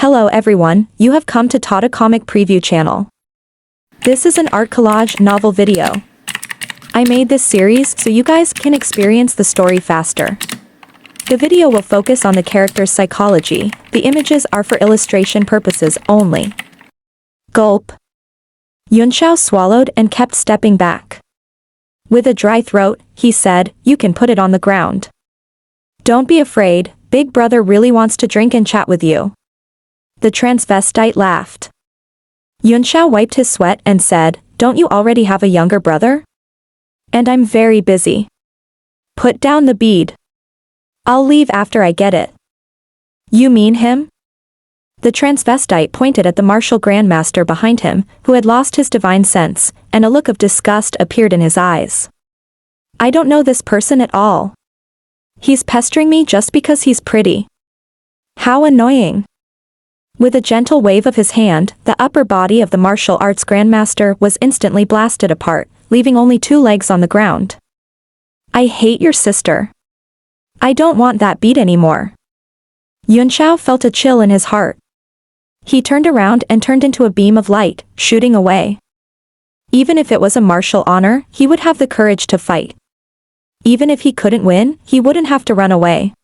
Hello everyone, you have come to Tata Comic Preview channel. This is an art collage novel video. I made this series so you guys can experience the story faster. The video will focus on the character's psychology, the images are for illustration purposes only. Gulp. Yunxiao swallowed and kept stepping back. With a dry throat, he said, "You can put it on the ground. Don't be afraid, Big Brother really wants to drink and chat with you." The transvestite laughed. Yunxiao wiped his sweat and said, "Don't you already have a younger brother? And I'm very busy. Put down the bead. I'll leave after I get it." "You mean him?" The transvestite pointed at the martial grandmaster behind him, who had lost his divine sense, and a look of disgust appeared in his eyes. "I don't know this person at all. He's pestering me just because he's pretty. How annoying." With a gentle wave of his hand, the upper body of the martial arts grandmaster was instantly blasted apart, leaving only 2 legs on the ground. "I hate your sister. I don't want that beat anymore." Yunxiao felt a chill in his heart. He turned around and turned into a beam of light, shooting away. Even if it was a martial honor, he would have the courage to fight. Even if he couldn't win, he wouldn't have to run away.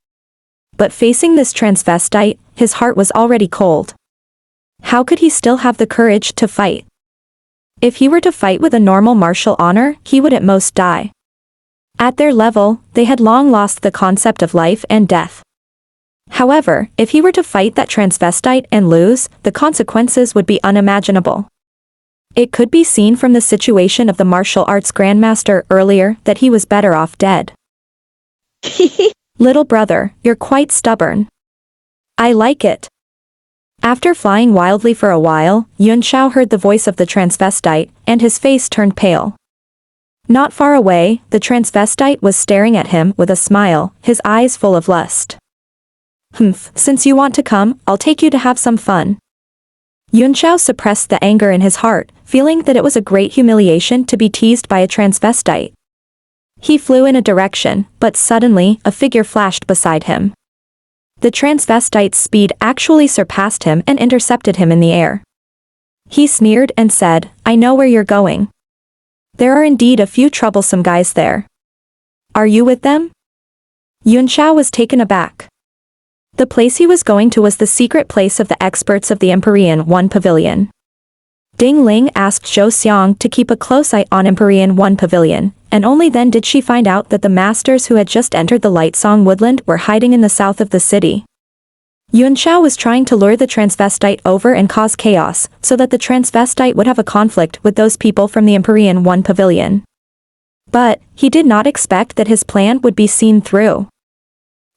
But facing this transvestite, his heart was already cold. How could he still have the courage to fight? If he were to fight with a normal martial honor, he would at most die. At their level, they had long lost the concept of life and death. However, if he were to fight that transvestite and lose, the consequences would be unimaginable. It could be seen from the situation of the martial arts grandmaster earlier that he was better off dead. "Little brother, you're quite stubborn. I like it." After flying wildly for a while, Yunxiao heard the voice of the transvestite, and his face turned pale. Not far away, the transvestite was staring at him with a smile, his eyes full of lust. Since you want to come, I'll take you to have some fun." Yunxiao suppressed the anger in his heart, feeling that it was a great humiliation to be teased by a transvestite. He flew in a direction, but suddenly, a figure flashed beside him. The transvestite's speed actually surpassed him and intercepted him in the air. He sneered and said, "I know where you're going. There are indeed a few troublesome guys there. Are you with them?" Yunxiao was taken aback. The place he was going to was the secret place of the experts of the Empyrean One Pavilion. Ding Ling asked Zhou Xiang to keep a close eye on Empyrean One Pavilion, and only then did she find out that the masters who had just entered the Lightsong Woodland were hiding in the south of the city. Yunxiao was trying to lure the transvestite over and cause chaos, so that the transvestite would have a conflict with those people from the Empyrean One Pavilion. But, he did not expect that his plan would be seen through.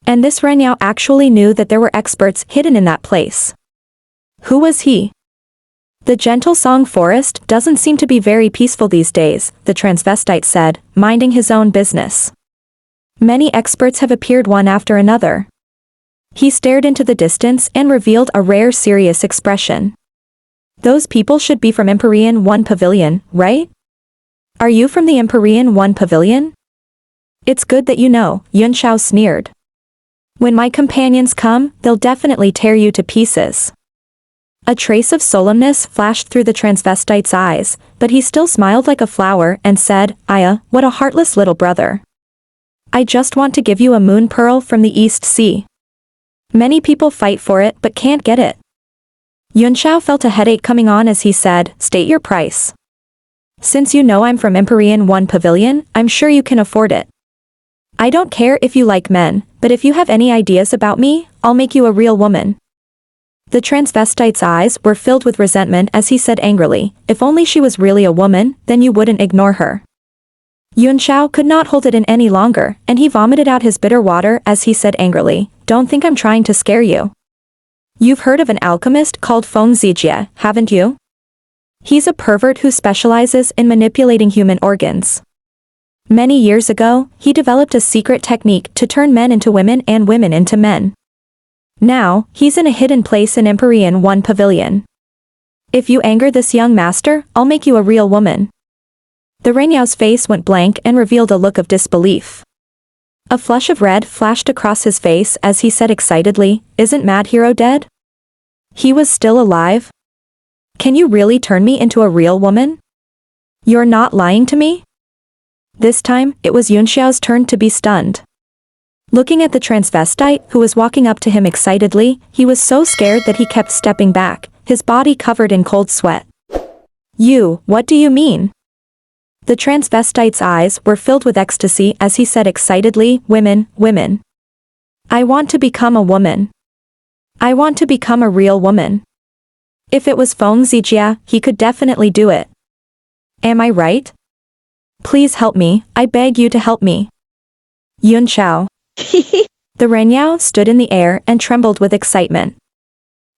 And this Renyao actually knew that there were experts hidden in that place. Who was he? "The gentle Song Forest doesn't seem to be very peaceful these days," the transvestite said, minding his own business. "Many experts have appeared one after another." He stared into the distance and revealed a rare serious expression. "Those people should be from Empyrean One Pavilion, right? Are you from the Empyrean One Pavilion?" "It's good that you know," Yunxiao sneered. "When my companions come, they'll definitely tear you to pieces." A trace of solemnness flashed through the transvestite's eyes, but he still smiled like a flower and said, "Aya, what a heartless little brother. I just want to give you a moon pearl from the East Sea. Many people fight for it but can't get it." Yunxiao felt a headache coming on as he said, "State your price. Since you know I'm from Empyrean One Pavilion, I'm sure you can afford it. I don't care if you like men, but if you have any ideas about me, I'll make you a real woman." The transvestite's eyes were filled with resentment as he said angrily, "If only she was really a woman, then you wouldn't ignore her." Yunxiao could not hold it in any longer, and he vomited out his bitter water as he said angrily, "Don't think I'm trying to scare you. You've heard of an alchemist called Feng Zijie, haven't you? He's a pervert who specializes in manipulating human organs. Many years ago, he developed a secret technique to turn men into women and women into men. Now, he's in a hidden place in Empyrean One Pavilion. If you anger this young master, I'll make you a real woman." The Renyao's face went blank and revealed a look of disbelief. A flush of red flashed across his face as he said excitedly, "Isn't Mad Hero dead?" He was still alive? Can you really turn me into a real woman? You're not lying to me? This time, it was Yunxiao's turn to be stunned. Looking at the transvestite, who was walking up to him excitedly, he was so scared that he kept stepping back, his body covered in cold sweat. What do you mean? The transvestite's eyes were filled with ecstasy as he said excitedly, women, women. I want to become a woman. I want to become a real woman. If it was Feng Zijia, he could definitely do it. Am I right? Please help me, I beg you to help me. Yunxiao. The Renyao stood in the air and trembled with excitement.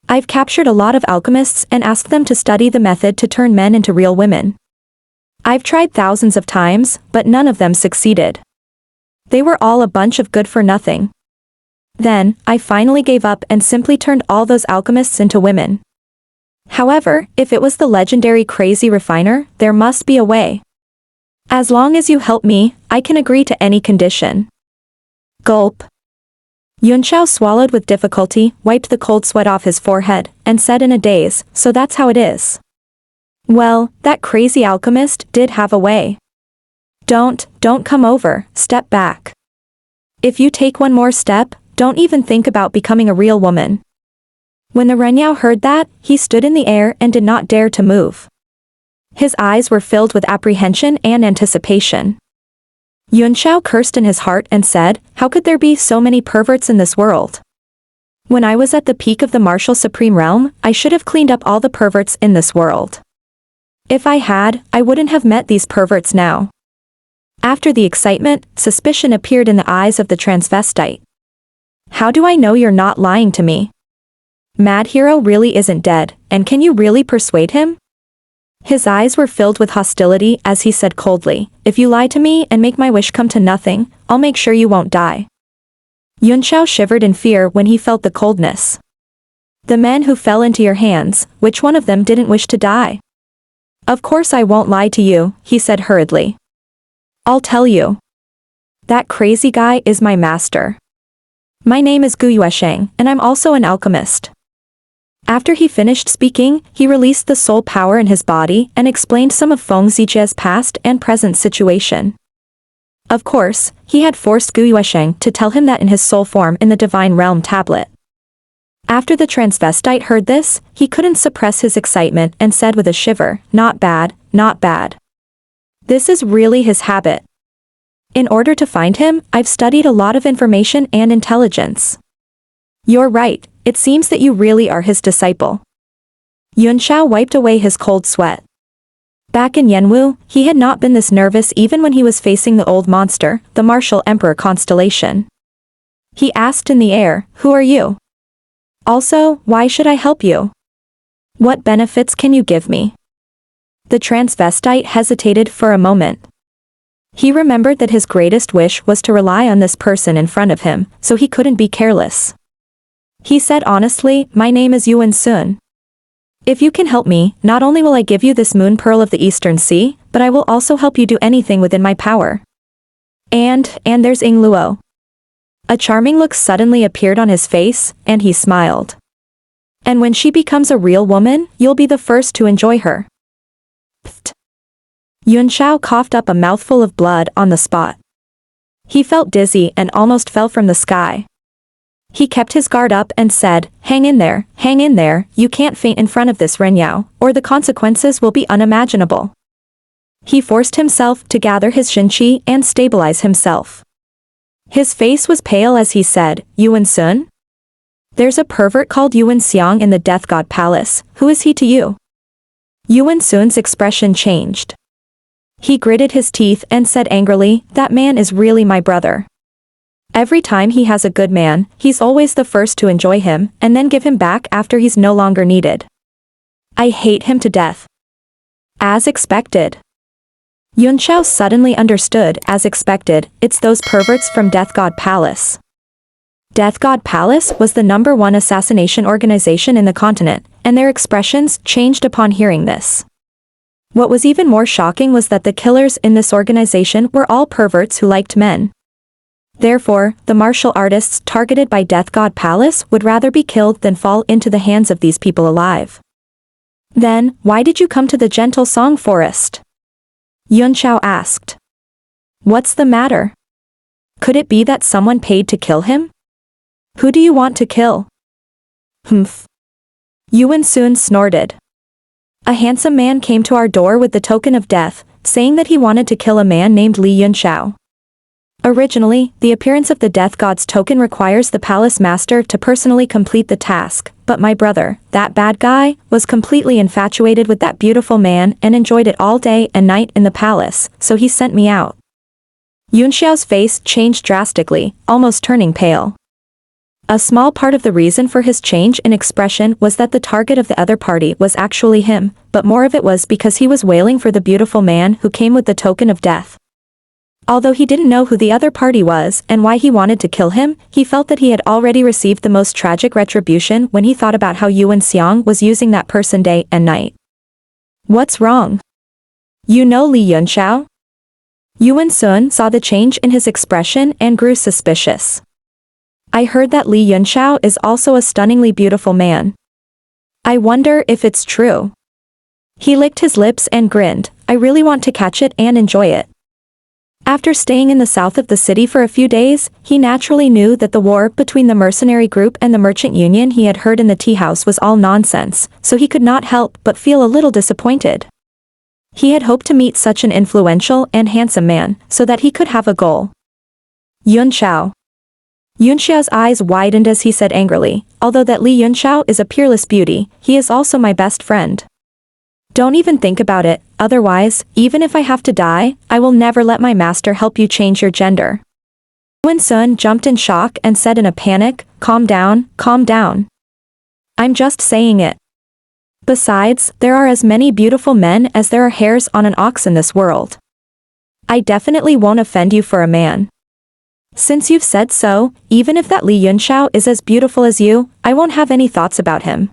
I've captured a lot of alchemists and asked them to study the method to turn men into real women. I've tried thousands of times, but none of them succeeded. They were all a bunch of good for nothing. Then, I finally gave up and simply turned all those alchemists into women. However, if it was the legendary crazy refiner, there must be a way. As long as you help me, I can agree to any condition. Gulp. Yunxiao swallowed with difficulty, wiped the cold sweat off his forehead, and said in a daze, so that's how it is. Well, that crazy alchemist did have a way. Don't come over, step back. If you take one more step, don't even think about becoming a real woman. When the Renyao heard that, he stood in the air and did not dare to move. His eyes were filled with apprehension and anticipation. Yunxiao cursed in his heart and said, how could there be so many perverts in this world? When I was at the peak of the martial supreme realm, I should have cleaned up all the perverts in this world. If I had, I wouldn't have met these perverts now. After the excitement, suspicion appeared in the eyes of the transvestite. How do I know you're not lying to me? Mad Hero really isn't dead, and can you really persuade him? His eyes were filled with hostility as he said coldly, if you lie to me and make my wish come to nothing, I'll make sure you won't die. Yunxiao shivered in fear when he felt the coldness. The men who fell into your hands, which one of them didn't wish to die? Of course I won't lie to you, he said hurriedly. I'll tell you. That crazy guy is my master. My name is Gu Yuesheng, and I'm also an alchemist. After he finished speaking, he released the soul power in his body and explained some of Feng Zijia's past and present situation. Of course, he had forced Gu Yuesheng to tell him that in his soul form in the Divine Realm tablet. After the transvestite heard this, he couldn't suppress his excitement and said with a shiver, not bad, not bad. This is really his habit. In order to find him, I've studied a lot of information and intelligence. You're right, it seems that you really are his disciple. Yunxiao wiped away his cold sweat. Back in Yanwu, he had not been this nervous even when he was facing the old monster, the Martial Emperor constellation. He asked in the air, who are you? Also, why should I help you? What benefits can you give me? The transvestite hesitated for a moment. He remembered that his greatest wish was to rely on this person in front of him, so he couldn't be careless. He said honestly, my name is Yuan Sun. If you can help me, not only will I give you this moon pearl of the Eastern Sea, but I will also help you do anything within my power. And there's Ying Luo. A charming look suddenly appeared on his face, and he smiled. And when she becomes a real woman, you'll be the first to enjoy her. Pfft. Yunxiao coughed up a mouthful of blood on the spot. He felt dizzy and almost fell from the sky. He kept his guard up and said, hang in there, you can't faint in front of this Renyao, or the consequences will be unimaginable. He forced himself to gather his Xinqi and stabilize himself. His face was pale as he said, Yuan Sun? There's a pervert called Yuan Xiang in the Death God Palace, who is he to you? Yuan Sun's expression changed. He gritted his teeth and said angrily, that man is really my brother. Every time he has a good man, he's always the first to enjoy him, and then give him back after he's no longer needed. I hate him to death. As expected. Yunxiao suddenly understood, as expected, it's those perverts from Death God Palace. Death God Palace was the #1 assassination organization in the continent, and their expressions changed upon hearing this. What was even more shocking was that the killers in this organization were all perverts who liked men. Therefore, the martial artists targeted by Death God Palace would rather be killed than fall into the hands of these people alive. Then, why did you come to the Gentle Song Forest? Yunxiao asked. What's the matter? Could it be that someone paid to kill him? Who do you want to kill? Humph. Yuan soon snorted. A handsome man came to our door with the token of death, saying that he wanted to kill a man named Li Yunxiao. Originally, the appearance of the Death God's token requires the palace master to personally complete the task, but my brother, that bad guy, was completely infatuated with that beautiful man and enjoyed it all day and night in the palace, so he sent me out. Yunxiao's face changed drastically, almost turning pale. A small part of the reason for his change in expression was that the target of the other party was actually him, but more of it was because he was wailing for the beautiful man who came with the token of death. Although he didn't know who the other party was and why he wanted to kill him, he felt that he had already received the most tragic retribution when he thought about how Yuan Xiang was using that person day and night. What's wrong? You know Li Yunxiao? Yuan Sun saw the change in his expression and grew suspicious. I heard that Li Yunxiao is also a stunningly beautiful man. I wonder if it's true. He licked his lips and grinned. I really want to catch it and enjoy it. After staying in the south of the city for a few days, he naturally knew that the war between the mercenary group and the merchant union he had heard in the tea house was all nonsense, so he could not help but feel a little disappointed. He had hoped to meet such an influential and handsome man, so that he could have a goal. Yunxiao. Yunxiao's eyes widened as he said angrily, although that Li Yunxiao is a peerless beauty, he is also my best friend. Don't even think about it, otherwise, even if I have to die, I will never let my master help you change your gender. Yuan Sun jumped in shock and said in a panic, calm down, calm down. I'm just saying it. Besides, there are as many beautiful men as there are hairs on an ox in this world. I definitely won't offend you for a man. Since you've said so, even if that Li Yunxiao is as beautiful as you, I won't have any thoughts about him.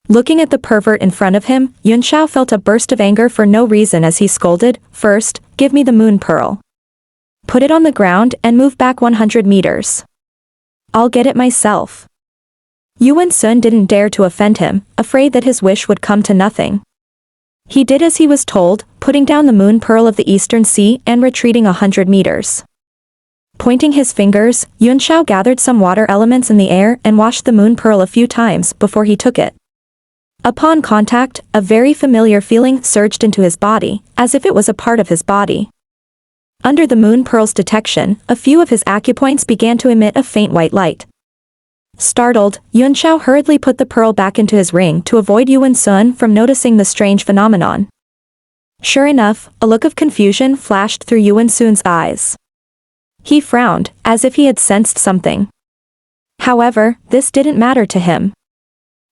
Looking at the pervert in front of him, Yunxiao felt a burst of anger for no reason as he scolded, first, give me the moon pearl. Put it on the ground and move back 100 meters. I'll get it myself. Yuan Sun didn't dare to offend him, afraid that his wish would come to nothing. He did as he was told, putting down the moon pearl of the eastern sea and retreating 100 meters. Pointing his fingers, Yunxiao gathered some water elements in the air and washed the moon pearl a few times before he took it. Upon contact, a very familiar feeling surged into his body, as if it was a part of his body. Under the moon pearl's detection, a few of his acupoints began to emit a faint white light. Startled, Yunxiao hurriedly put the pearl back into his ring to avoid Yuan Sun from noticing the strange phenomenon. Sure enough, a look of confusion flashed through Yuan Sun's eyes. He frowned, as if he had sensed something. However, this didn't matter to him.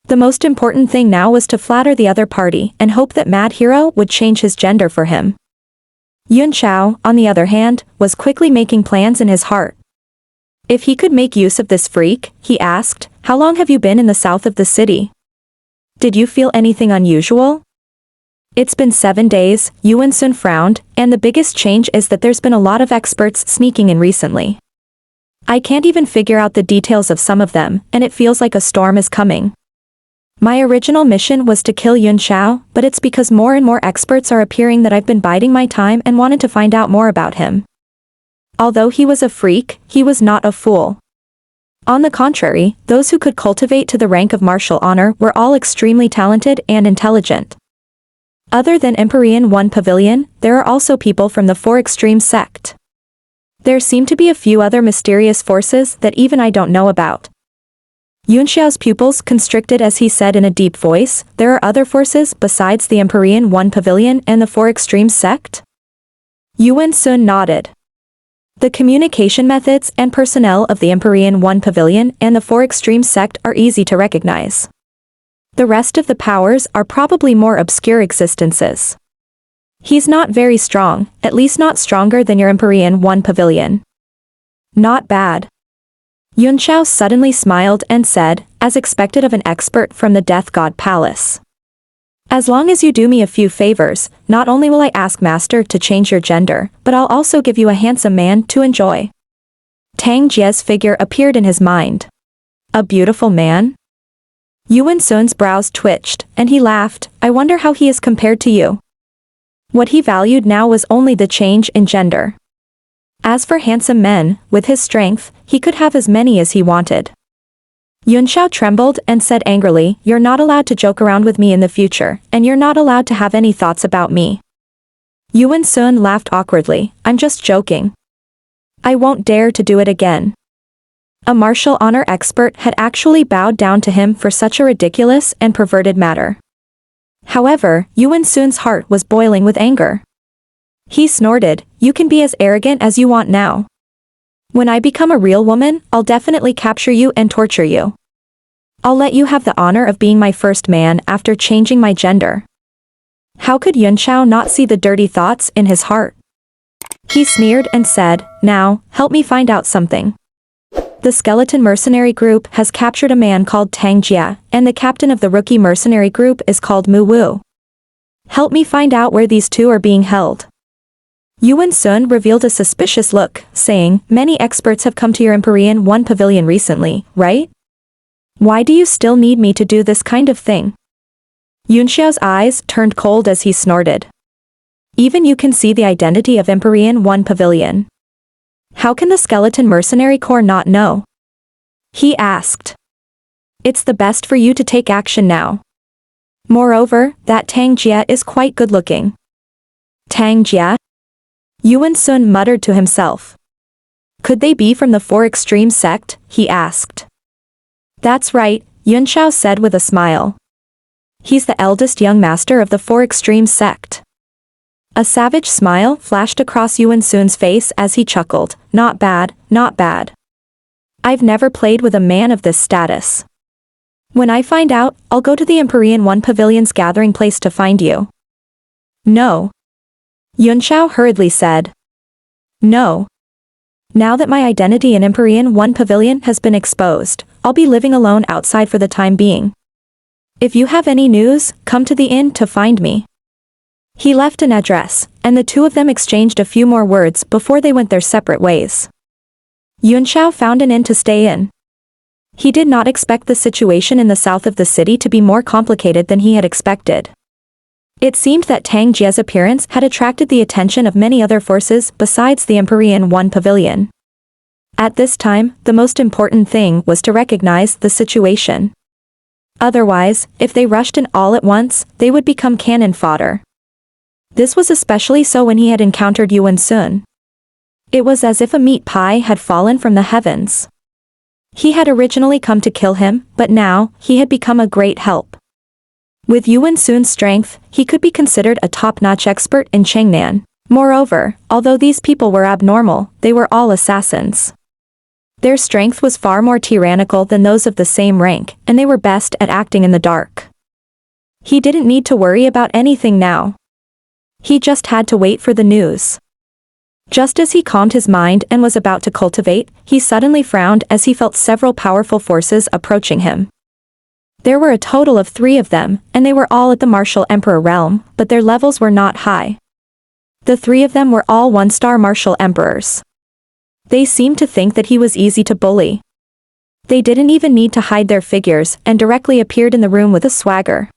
The most important thing now was to flatter the other party and hope that Mad Hero would change his gender for him. Yunxiao, on the other hand, was quickly making plans in his heart. If he could make use of this freak, he asked, how long have you been in the south of the city? Did you feel anything unusual? It's been 7 days, Yuan Sun frowned, and the biggest change is that there's been a lot of experts sneaking in recently. I can't even figure out the details of some of them, and it feels like a storm is coming. My original mission was to kill Yunxiao, but it's because more and more experts are appearing that I've been biding my time and wanted to find out more about him. Although he was a freak, he was not a fool. On the contrary, those who could cultivate to the rank of martial honor were all extremely talented and intelligent. Other than Empyrean 1 Pavilion, there are also people from the 4 Extreme sect. There seem to be a few other mysterious forces that even I don't know about. Yunxiao's pupils constricted as he said in a deep voice, there are other forces besides the Empyrean 1 Pavilion and the 4 Extreme sect? Yuan Sun nodded. The communication methods and personnel of the Empyrean 1 Pavilion and the 4 Extreme sect are easy to recognize. The rest of the powers are probably more obscure existences. He's not very strong, at least not stronger than your Empyrean 1 Pavilion. Not bad. Yunxiao suddenly smiled and said, as expected of an expert from the Death God Palace. As long as you do me a few favors, not only will I ask Master to change your gender, but I'll also give you a handsome man to enjoy. Tang Jie's figure appeared in his mind. A beautiful man? Yuan Sun's brows twitched, and he laughed. I wonder how he is compared to you. What he valued now was only the change in gender. As for handsome men, with his strength, he could have as many as he wanted. Yunxiao trembled and said angrily, "You're not allowed to joke around with me in the future, and you're not allowed to have any thoughts about me." Yuan Sun laughed awkwardly, "I'm just joking. I won't dare to do it again." A martial honor expert had actually bowed down to him for such a ridiculous and perverted matter. However, Yuan Sun's heart was boiling with anger. He snorted, "You can be as arrogant as you want now. When I become a real woman, I'll definitely capture you and torture you. I'll let you have the honor of being my first man after changing my gender." How could Yunxiao not see the dirty thoughts in his heart? He sneered and said, "Now, help me find out something. The skeleton mercenary group has captured a man called Tang Jia, and the captain of the rookie mercenary group is called Mu Wu. Help me find out where these two are being held." Yuan Sun revealed a suspicious look, saying, "Many experts have come to your Empyrean 1 pavilion recently, right? Why do you still need me to do this kind of thing?" Yunxiao's eyes turned cold as he snorted. "Even you can see the identity of Empyrean 1 pavilion. How can the skeleton mercenary corps not know?" He asked. "It's the best for you to take action now. Moreover, that Tang Jia is quite good-looking." Tang Jia? Yuan Sun muttered to himself. "Could they be from the Four Extremes sect?" he asked. "That's right," Yunxiao said with a smile. "He's the eldest young master of the Four Extremes sect." A savage smile flashed across Yuan Sun's face as he chuckled, "Not bad, not bad. I've never played with a man of this status. When I find out, I'll go to the Empyrean 1 pavilion's gathering place to find you." "No." Yunxiao hurriedly said. "No. Now that my identity in Empyrean 1 pavilion has been exposed, I'll be living alone outside for the time being. If you have any news, come to the inn to find me." He left an address, and the two of them exchanged a few more words before they went their separate ways. Yunxiao found an inn to stay in. He did not expect the situation in the south of the city to be more complicated than he had expected. It seemed that Tang Jia's appearance had attracted the attention of many other forces besides the Empyrean 1 pavilion. At this time, the most important thing was to recognize the situation. Otherwise, if they rushed in all at once, they would become cannon fodder. This was especially so when he had encountered Yuan Sun. It was as if a meat pie had fallen from the heavens. He had originally come to kill him, but now, he had become a great help. With Yuan Sun's strength, he could be considered a top-notch expert in Chengnan. Moreover, although these people were abnormal, they were all assassins. Their strength was far more tyrannical than those of the same rank, and they were best at acting in the dark. He didn't need to worry about anything now. He just had to wait for the news. Just as he calmed his mind and was about to cultivate, he suddenly frowned as he felt several powerful forces approaching him. There were a total of 3 of them, and they were all at the martial emperor realm, but their levels were not high. The 3 of them were all 1-star martial emperors. They seemed to think that he was easy to bully. They didn't even need to hide their figures and directly appeared in the room with a swagger.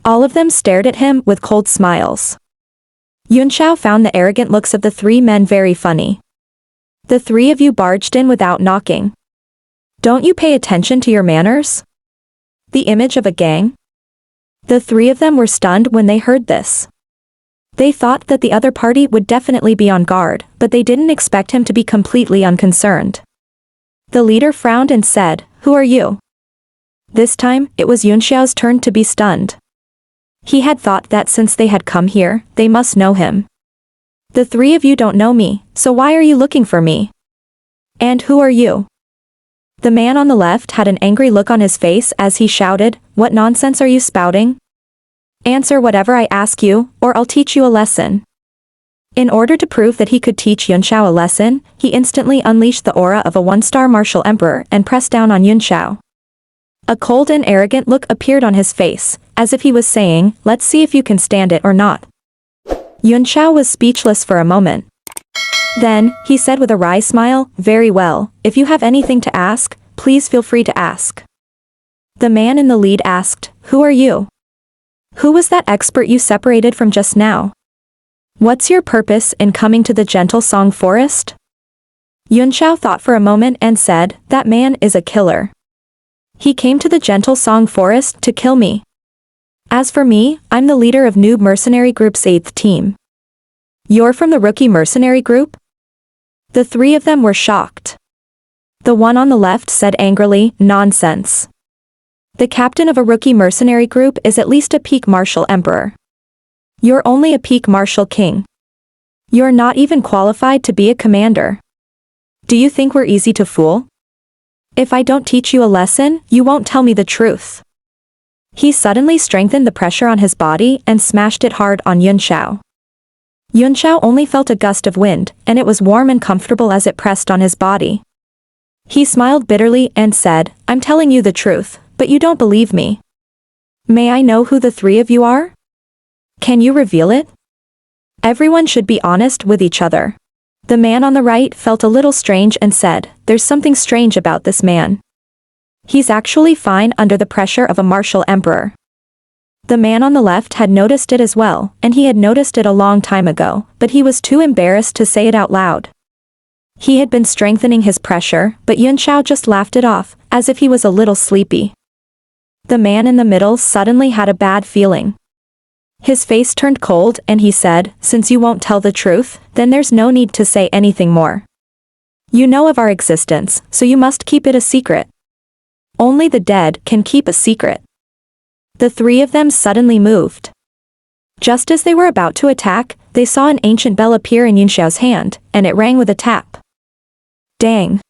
All of them stared at him with cold smiles. Yunxiao found the arrogant looks of the 3 men very funny. "The 3 of you barged in without knocking. Don't you pay attention to your manners? The image of a gang?" The 3 of them were stunned when they heard this. They thought that the other party would definitely be on guard, but they didn't expect him to be completely unconcerned. The leader frowned and said, "Who are you?" This time, it was Yunxiao's turn to be stunned. He had thought that since they had come here, they must know him. "The 3 of you don't know me, so why are you looking for me? And who are you?" The man on the left had an angry look on his face as he shouted, "What nonsense are you spouting? Answer whatever I ask you, or I'll teach you a lesson." In order to prove that he could teach Yunxiao a lesson, he instantly unleashed the aura of a 1-star martial emperor and pressed down on Yunxiao. A cold and arrogant look appeared on his face, as if he was saying, "Let's see if you can stand it or not." Yunxiao was speechless for a moment. Then, he said with a wry smile, very well, if you have anything to ask, please feel free to ask. The man in the lead asked, who are you? Who was that expert you separated from just now? What's your purpose in coming to the Gentle Song Forest? Yunxiao thought for a moment and said, that man is a killer. He came to the Gentle Song Forest to kill me. As for me, I'm the leader of Noob Mercenary Group's 8th team. You're from the Rookie Mercenary Group? The three of them were shocked. The one on the left said angrily, nonsense. The captain of a Rookie Mercenary Group is at least a peak martial emperor. You're only a peak martial king. You're not even qualified to be a commander. Do you think we're easy to fool? If I don't teach you a lesson, you won't tell me the truth. He suddenly strengthened the pressure on his body and smashed it hard on Yunxiao. Yunxiao only felt a gust of wind, and it was warm and comfortable as it pressed on his body. He smiled bitterly and said, I'm telling you the truth, but you don't believe me. May I know who the three of you are? Can you reveal it? Everyone should be honest with each other. The man on the right felt a little strange and said, there's something strange about this man. He's actually fine under the pressure of a martial emperor. The man on the left had noticed it as well, and he had noticed it a long time ago, but he was too embarrassed to say it out loud. He had been strengthening his pressure, but Yunxiao just laughed it off, as if he was a little sleepy. The man in the middle suddenly had a bad feeling. His face turned cold and he said, since you won't tell the truth, then there's no need to say anything more. You know of our existence, so you must keep it a secret. Only the dead can keep a secret. The three of them suddenly moved. Just as they were about to attack, they saw an ancient bell appear in Yunxiao's hand, and it rang with a tap. Dang.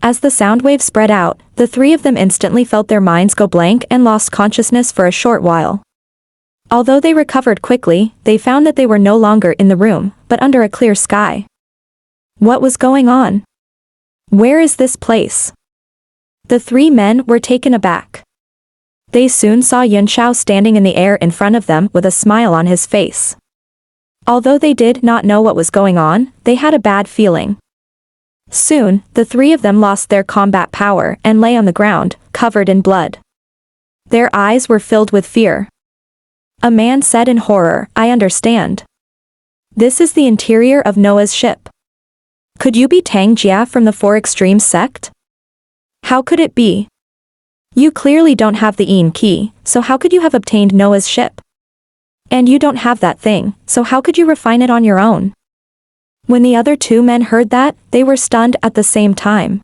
As the sound wave spread out, the three of them instantly felt their minds go blank and lost consciousness for a short while. Although they recovered quickly, they found that they were no longer in the room, but under a clear sky. What was going on? Where is this place? The three men were taken aback. They soon saw Yunxiao standing in the air in front of them with a smile on his face. Although they did not know what was going on, they had a bad feeling. Soon, the three of them lost their combat power and lay on the ground, covered in blood. Their eyes were filled with fear. A man said in horror, I understand. This is the interior of Noah's ship. Could you be Tang Jia from the Four Extremes sect? How could it be? You clearly don't have the Yin key, so how could you have obtained Noah's ship? And you don't have that thing, so how could you refine it on your own? When the other two men heard that, they were stunned at the same time.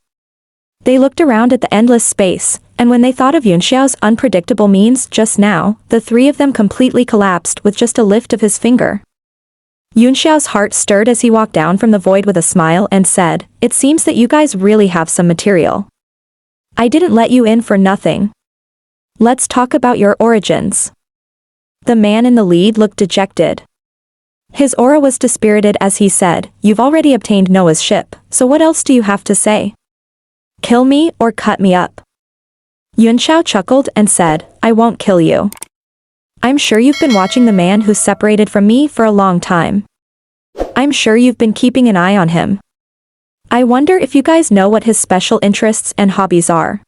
They looked around at the endless space, and when they thought of Yunxiao's unpredictable means just now, the three of them completely collapsed with just a lift of his finger. Yunxiao's heart stirred as he walked down from the void with a smile and said, it seems that you guys really have some material. I didn't let you in for nothing. Let's talk about your origins. The man in the lead looked dejected. His aura was dispirited as he said, you've already obtained Noah's ship, so what else do you have to say? Kill me or cut me up. Yunxiao chuckled and said, I won't kill you. I'm sure you've been watching the man who's separated from me for a long time. I'm sure you've been keeping an eye on him. I wonder if you guys know what his special interests and hobbies are.